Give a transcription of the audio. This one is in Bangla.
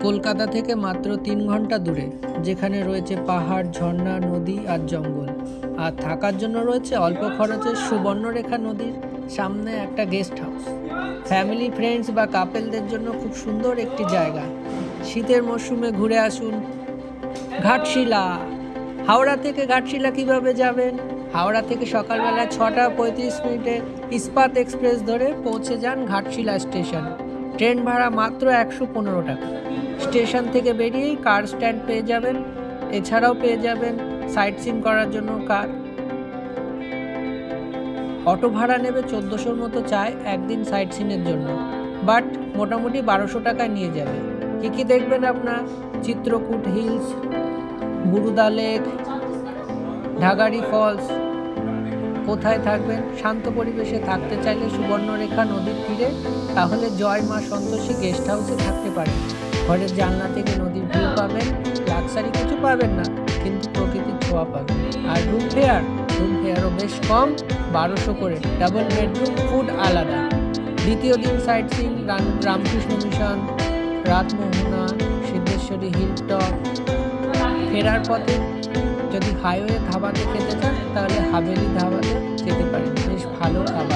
কলকাতা থেকে মাত্র 3 ঘন্টা দূরে, যেখানে রয়েছে পাহাড়, ঝর্ণা, নদী আর জঙ্গল। আর থাকার জন্য রয়েছে অল্প খরচে সুবর্ণরেখা নদীর সামনে একটা গেস্ট হাউস। ফ্যামিলি, ফ্রেন্ডস বা কাপেলদের জন্য খুব সুন্দর একটি জায়গা। শীতের মরশুমে ঘুরে আসুন ঘাটশিলা। হাওড়া থেকে ঘাটশিলা কিভাবে যাবেন? হাওড়া থেকে সকালবেলা 6:35 ইস্পাত এক্সপ্রেস ধরে পৌঁছে যান ঘাটশিলা স্টেশন। ট্রেন ভাড়া মাত্র 115 টাকা। স্টেশন থেকে বেরিয়েই কার স্ট্যান্ড পেয়ে যাবেন। এছাড়াও পেয়ে যাবেন সাইট সিন করার জন্য কার। অটো ভাড়া নেবে 1400 মতো চায় একদিন সাইট সিনের জন্য, বাট মোটামুটি 1200 টাকায় নিয়ে যাবে। কী দেখবেন আপনার? Chitrakoot hills, Buruda lake, Dhagari falls. কোথায় থাকবেন? শান্ত পরিবেশে থাকতে চাইলে সুবর্ণরেখা নদীর তীরে, তাহলে জয় মা সন্তোষী গেস্ট হাউসে থাকতে পারেন। ঘরের জানলা থেকে নদীর ভিউ পাবেন। লাক্সারি কিছু পাবেন না, কিন্তু প্রকৃতির ছোঁয়া পাবেন। আর রুম ফেয়ারও বেশ কম, 1200 করে। ডাবল বেডরুম, ফুড আলাদা। দ্বিতীয় দিন sightseeing Ramakrishna mission, Ratmohana, Siddheshwari hill top. ফেরার পথে যদি হাইওয়ে ধাবাতে খেতে চান, তাহলে হাভেলি ধাবাতে যেতে পারেন। বেশ ভালো খাবার।